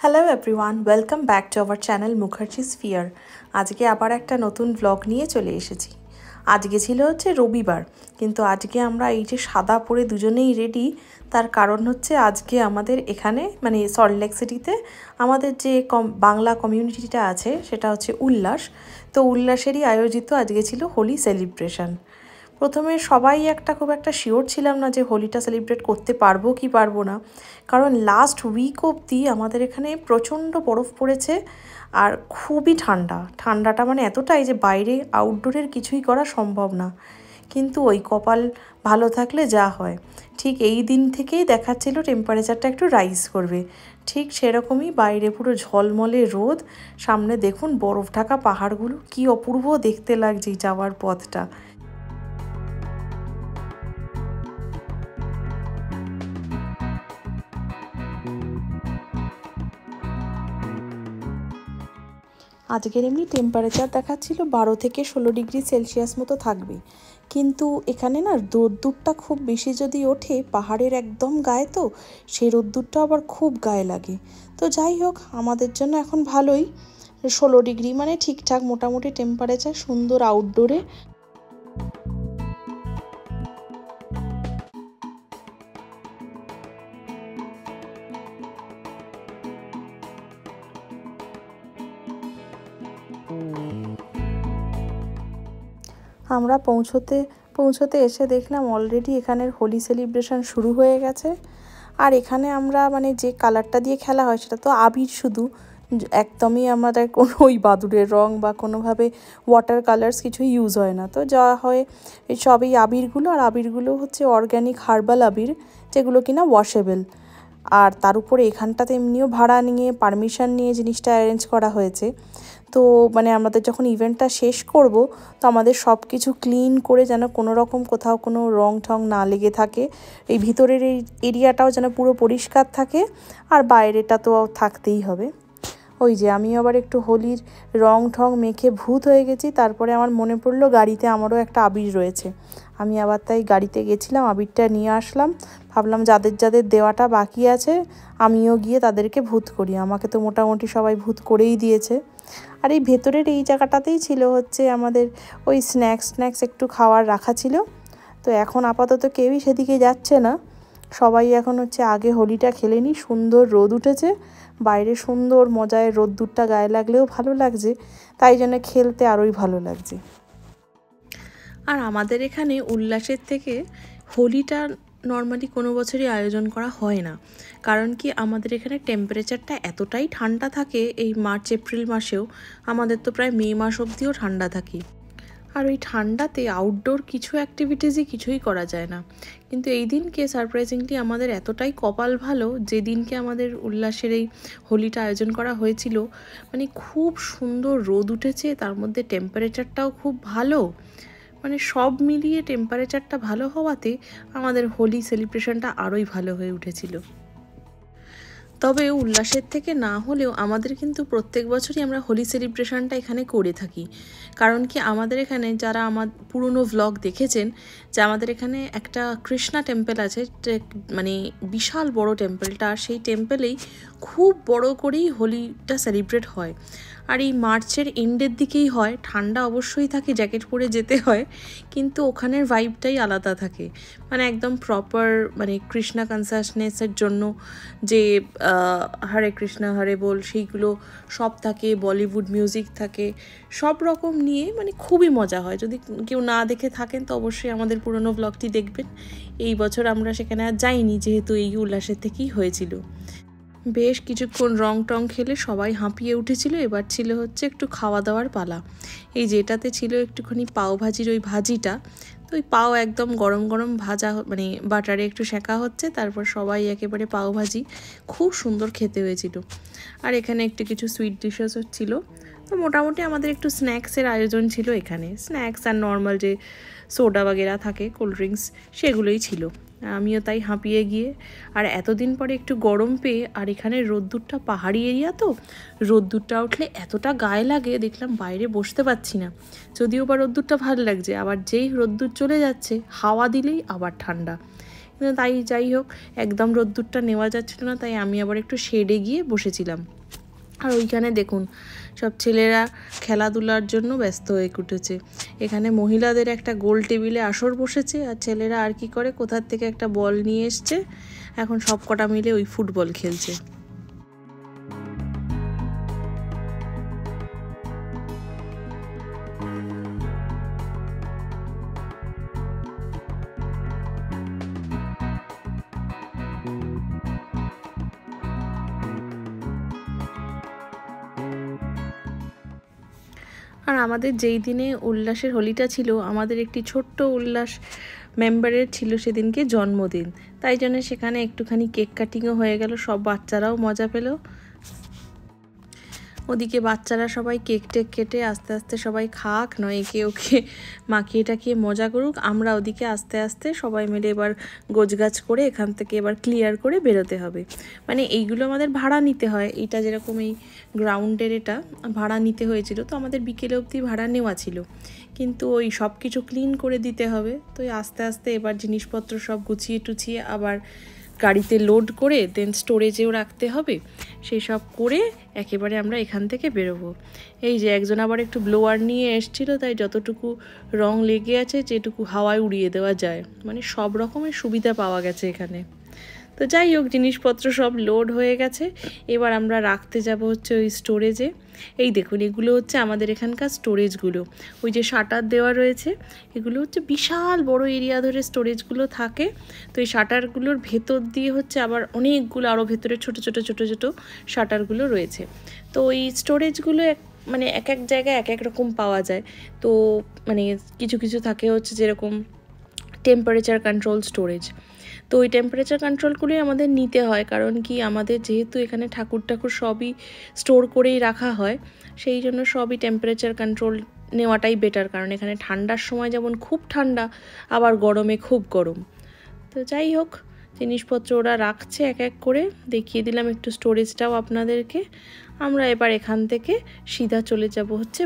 Hello everyone, welcome back to our channel Mukherjee sphere. আজকে আবার একটা নতুন ব্লগ নিয়ে চলে এসেছি। আজকে ছিল হচ্ছে রবিবার, কিন্তু আজকে আমরা এই যে সাদা পরে দুজনেই রেডি, তার কারণ হচ্ছে আজকে আমাদের এখানে মানে সল্টলেক সিটিতে আমাদের যে বাংলা কমিউনিটিটা আছে সেটা হচ্ছে উল্লাস। তো উল্লাসেরই আয়োজিত আজকে ছিল হোলি সেলিব্রেশন। প্রথমে সবাই খুব একটা শিওর ছিলাম না যে হোলিটা সেলিব্রেট করতে পারবো কি পারবো না, কারণ লাস্ট উইক অবধি আমাদের এখানে প্রচণ্ড বরফ পড়েছে আর খুবই ঠান্ডাটা মানে এতটাই যে বাইরে আউটডোরের কিছুই করা সম্ভব না। কিন্তু ওই কপাল ভালো থাকলে যা হয়, ঠিক এই দিন থেকেই দেখাচ্ছিল টেম্পারেচারটা একটু রাইজ করবে। ঠিক সেরকমই বাইরে পুরো ঝলমলে রোদ, সামনে দেখুন বরফ ঢাকা পাহাড়গুলো, কি অপূর্ব দেখতে লাগছে যাওয়ার পথটা। আজকের এমনি টেম্পারেচার দেখাচ্ছিল 12 থেকে 16 ডিগ্রি সেলসিয়াস মতো থাকবে, কিন্তু এখানে না রোদ্দুরটা খুব বেশি যদি ওঠে পাহাড়ের একদম গায়ে, তো সেই রোদ্দুরটা আবার খুব গায়ে লাগে। তো যাই হোক, আমাদের জন্য এখন ভালোই, 16 ডিগ্রি মানে ঠিকঠাক মোটামুটি টেম্পারেচার, সুন্দর আউটডোরে। আমরা পৌঁছতে এসে দেখলাম অলরেডি এখানের হোলি সেলিব্রেশন শুরু হয়ে গেছে। আর এখানে আমরা মানে যে কালারটা দিয়ে খেলা হয় সেটা তো আবির শুধু, একদমই আমাদের কোনো ওই বাদুড়ের রং বা কোনোভাবে ওয়াটার কালার্স কিছুই ইউজ হয় না। তো যা হয় এই সব এই আবিরগুলো, আর আবিরগুলো হচ্ছে অর্গ্যানিক হার্বাল আবির, যেগুলো কিনা ওয়াশেবল। আর তার উপরে এখানটাতে এমনিও ভাড়া নিয়ে পারমিশন নিয়ে জিনিসটা অ্যারেঞ্জ করা হয়েছে। তো মানে আমাদের যখন ইভেন্টটা শেষ করব, তো আমাদের সব কিছু ক্লিন করে যেন কোনো রকম কোথাও কোনো রং ঠং না লেগে থাকে, এই ভিতরের এই এরিয়াটাও যেন পুরো পরিষ্কার থাকে, আর বাইরেটা তো থাকতেই হবে। ওই যে আমি আবার একটু হোলির রং ঠং মেখে ভূত হয়ে গেছি, তারপরে আমার মনে পড়লো গাড়িতে আমারও একটা আবির রয়েছে। আমি আবার তাই গাড়িতে গেছিলাম, আবিরটা নিয়ে আসলাম। ভাবলাম যাদের যাদের দেওয়াটা বাকি আছে আমিও গিয়ে তাদেরকে ভূত করি, আমাকে তো মোটামুটি সবাই ভূত করেই দিয়েছে। আর এই ভেতরের এই জায়গাটাতেই ছিল হচ্ছে আমাদের ওই স্ন্যাক্স একটু খাওয়ার রাখা ছিল। তো এখন আপাতত কেউই সেদিকে যাচ্ছে না, সবাই এখন হচ্ছে আগে হোলিটা খেলে নি। সুন্দর রোদ উঠেছে বাইরে, সুন্দর মজায় রোদ্দুরটা গায়ে লাগলেও ভালো লাগছে, তাই জন্য খেলতে আরোই ভালো লাগছে। আর আমাদের এখানে উল্লাসের থেকে হোলিটা নর্মালি কোনো বছরই আয়োজন করা হয় না, কারণ কি আমাদের এখানে টেম্পারেচারটা এতটাই ঠান্ডা থাকে, এই মার্চ এপ্রিল মাসেও, আমাদের তো প্রায় মে মাস অবধিও ঠান্ডা থাকে। আর ওই ঠান্ডাতে আউটডোর কিছু অ্যাক্টিভিটিসই কিছুই করা যায় না। কিন্তু এই দিনকে সারপ্রাইজিংলি আমাদের এতটাই কপাল ভালো, যেদিনকে আমাদের উল্লাসের এই হোলিটা আয়োজন করা হয়েছিল, মানে খুব সুন্দর রোদ উঠেছে, তার মধ্যে টেম্পারেচারটাও খুব ভালো, মানে সব মিলিয়ে টেম্পারেচারটা ভালো হওয়াতে আমাদের হোলি সেলিব্রেশনটা আরোই ভালো হয়ে উঠেছিল। তবে উল্লাসের থেকে না হলেও আমাদের কিন্তু প্রত্যেক বছরই আমরা হোলি সেলিব্রেশনটা এখানে করে থাকি, কারণ কি আমাদের এখানে যারা আমার পুরনো ভ্লগ দেখেছেন, যে আমাদের এখানে একটা কৃষ্ণা টেম্পল আছে, মানে বিশাল বড় টেম্পলটা, আর সেই টেম্পলেই খুব বড় করেই হোলিটা সেলিব্রেট হয়। আর এই মার্চের এন্ডের দিকেই হয়, ঠান্ডা অবশ্যই থাকে, জ্যাকেট পরে যেতে হয়, কিন্তু ওখানের ভাইবটাই আলাদা থাকে, মানে একদম প্রপার, মানে কৃষ্ণা কনসাসনেসের জন্য যে হরে কৃষ্ণা হরে বল সেইগুলো সব থাকে, বলিউড মিউজিক থাকে, সব রকম নিয়ে মানে খুবই মজা হয়। যদি কেউ না দেখে থাকেন তো অবশ্যই আমাদের পুরনো ব্লগটি দেখবেন। এই বছর আমরা সেখানে আর যাইনি, যেহেতু এই উল্লাসের থেকেই হয়েছিল। বেশ কিছুক্ষণ রং টং খেলে সবাই হাঁপিয়ে উঠেছিল, এবার ছিল হচ্ছে একটু খাওয়া দাওয়ার পালা। এই যেটাতে ছিল একটুখানি পাও ভাজির ওই ভাজিটা, তো ওই পাও একদম গরম গরম ভাজা, মানে বাটারে একটু সেঁকা হচ্ছে, তারপর সবাই একেবারে পাও ভাজি, খুব সুন্দর খেতে হয়েছিল। আর এখানে একটু কিছু সুইট ডিশেসও ছিল। তো মোটামুটি আমাদের একটু স্ন্যাক্সের আয়োজন ছিল এখানে, স্ন্যাক্স আর নর্মাল যে সোডা বাগেরা থাকে, কোল্ড ড্রিঙ্কস, সেগুলোই ছিল। আমিও তাই হাঁপিয়ে গিয়ে, আর এতদিন পরে একটু গরম পেয়ে, আর এখানে রোদ্দুরটা পাহাড়ি এরিয়া, তো রোদ্দুরটা উঠলে এতটা গায়ে লাগে, দেখলাম বাইরে বসতে পারছি না। যদিও বা রোদ্দুরটা ভালো লাগছে, আবার যেই রোদ্দুর চলে যাচ্ছে হাওয়া দিলেই আবার ঠান্ডা। তাই যাই হোক, একদম রোদ্দুরটা নেওয়া যাচ্ছিল না, তাই আমি আবার একটু শেডে গিয়ে বসেছিলাম। আর ওইখানে দেখুন সব ছেলেরা খেলাধুলার জন্য ব্যস্ত হয়ে উঠেছে। এখানে মহিলাদের একটা গোল টেবিলে আসর বসেছে, আর ছেলেরা আর কি করে, কোথার থেকে একটা বল নিয়ে এসছে, এখন সব কটা মিলে ওই ফুটবল খেলছে। আর আমাদের যেই দিনে উল্লাসের হোলিটা ছিল, আমাদের একটি ছোট্ট উল্লাস মেম্বারের ছিল সেদিনকে জন্মদিন, তাই জন্য সেখানে একটুখানি কেক কাটিংও হয়ে গেল, সব বাচ্চারাও মজা পেল। ওদিকে বাচ্চারা সবাই কেক টেক কেটে আস্তে আস্তে সবাই খাক, নয় একে ওকে মাখিয়ে টাকিয়ে মজা করুক। আমরা ওদিকে আস্তে আস্তে সবাই মিলে এবার গোছগাছ করে এখান থেকে এবার ক্লিয়ার করে বেরোতে হবে। মানে এইগুলো আমাদের ভাড়া নিতে হয়, এটা যেরকম এই গ্রাউন্ডের এটা ভাড়া নিতে হয়েছিল, তো আমাদের বিকেলে অবধি ভাড়া নেওয়া ছিল, কিন্তু ওই সব কিছু ক্লিন করে দিতে হবে। তো আস্তে আস্তে এবার জিনিসপত্র সব গুছিয়ে টুছিয়ে আবার গাড়িতে লোড করে দেন স্টোরেজেও রাখতে হবে, সেই সব করে একেবারে আমরা এখান থেকে বেরোবো। এই যে একজন আবার একটু ব্লোয়ার নিয়ে এসেছিলো, তাই যতটুকু রং লেগে আছে যেটুকু হাওয়ায় উড়িয়ে দেওয়া যায়, মানে সব রকমের সুবিধা পাওয়া গেছে এখানে। তো যাই হোক, জিনিসপত্র সব লোড হয়ে গেছে, এবার আমরা রাখতে যাব হচ্ছে ওই স্টোরেজে। এই দেখুন, এগুলো হচ্ছে আমাদের এখানকার স্টোরেজগুলো, ওই যে শাটার দেওয়া রয়েছে, এগুলো হচ্ছে বিশাল বড় এরিয়া ধরে স্টোরেজগুলো থাকে। তো এই শাটারগুলোর ভেতর দিয়ে হচ্ছে আবার অনেকগুলো আরও ভেতরে ছোট ছোট ছোট ছোট শাটারগুলো রয়েছে। তো ওই স্টোরেজগুলো মানে এক এক জায়গায় এক এক রকম পাওয়া যায়। তো মানে কিছু কিছু থাকে হচ্ছে যেরকম টেম্পারেচার কন্ট্রোল স্টোরেজ, তো ওই টেম্পারেচার কন্ট্রোলগুলোই আমাদের নিতে হয়, কারণ কি আমাদের যেহেতু এখানে ঠাকুর সবই স্টোর করেই রাখা হয়, সেই জন্য সবই টেম্পারেচার কন্ট্রোল নেওয়াটাই বেটার, কারণ এখানে ঠান্ডার সময় যেমন খুব ঠান্ডা, আবার গরমে খুব গরম। তো যাই হোক, জিনিসপত্র ওরা রাখছে এক এক করে, দেখিয়ে দিলাম একটু স্টোরেজটাও আপনাদেরকে। আমরা এবার এখান থেকে সিধা চলে যাব হচ্ছে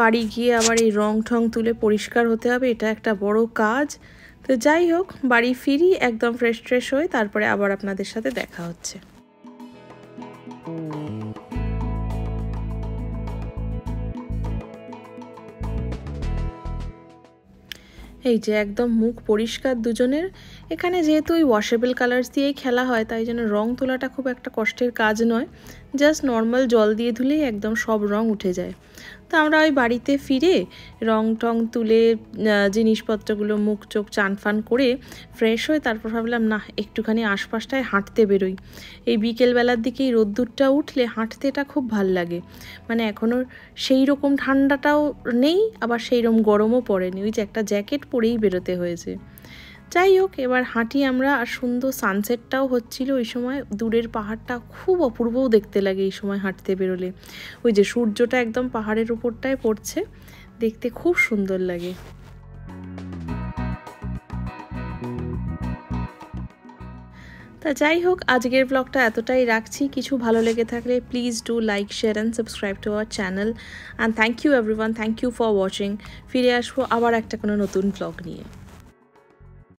বাড়ি গিয়ে আবার এই রং ঠং তুলে পরিষ্কার হতে হবে, এটা একটা বড় কাজ। তো যাই হোক, বাড়ি ফিরি একদম ফ্রেশ হয়ে, তারপরে আবার আপনাদের সাথে দেখা হচ্ছে। এই যে একদম মুখ পরিষ্কার দুজনের। এখানে যেহেতু ওই ওয়াশেবল কালার্স দিয়েই খেলা হয়, তাই জন্য রং তোলাটা খুব একটা কষ্টের কাজ নয়, জাস্ট নর্মাল জল দিয়ে ধুলেই একদম সব রং উঠে যায়। তো আমরা ওই বাড়িতে ফিরে রং টং তুলে জিনিসপত্রগুলো মুখ চোখ চান ফান করে ফ্রেশ হয়ে তারপর ভাবলাম না, একটুখানি আশপাশটায় হাঁটতে বেরোই। এই বিকেলবেলার দিকে এই রোদ্দুরটা উঠলে হাঁটতেটা খুব ভাল লাগে, মানে এখনও সেই রকম ঠান্ডাটাও নেই, আবার সেই রকম গরমও পড়েনি, ওই যে একটা জ্যাকেট পরেই বেরোতে হয়েছে। যাই হোক, এবার হাঁটি আমরা, আর সুন্দর সানসেটটাও হচ্ছিল ওই সময়, দূরের পাহাড়টা খুব অপূর্বও দেখতে লাগে এই সময় হাঁটতে বেরোলে, ওই যে সূর্যটা একদম পাহাড়ের উপরটায় পড়ছে, দেখতে খুব সুন্দর লাগে। তা যাই হোক, আজকের ব্লগটা এতটাই রাখছি। কিছু ভালো লেগে থাকলে please do like, share and subscribe to our channel, and thank you everyone, thank you for watching. ফিরে আসবো আবার একটা কোনো নতুন ব্লগ নিয়ে।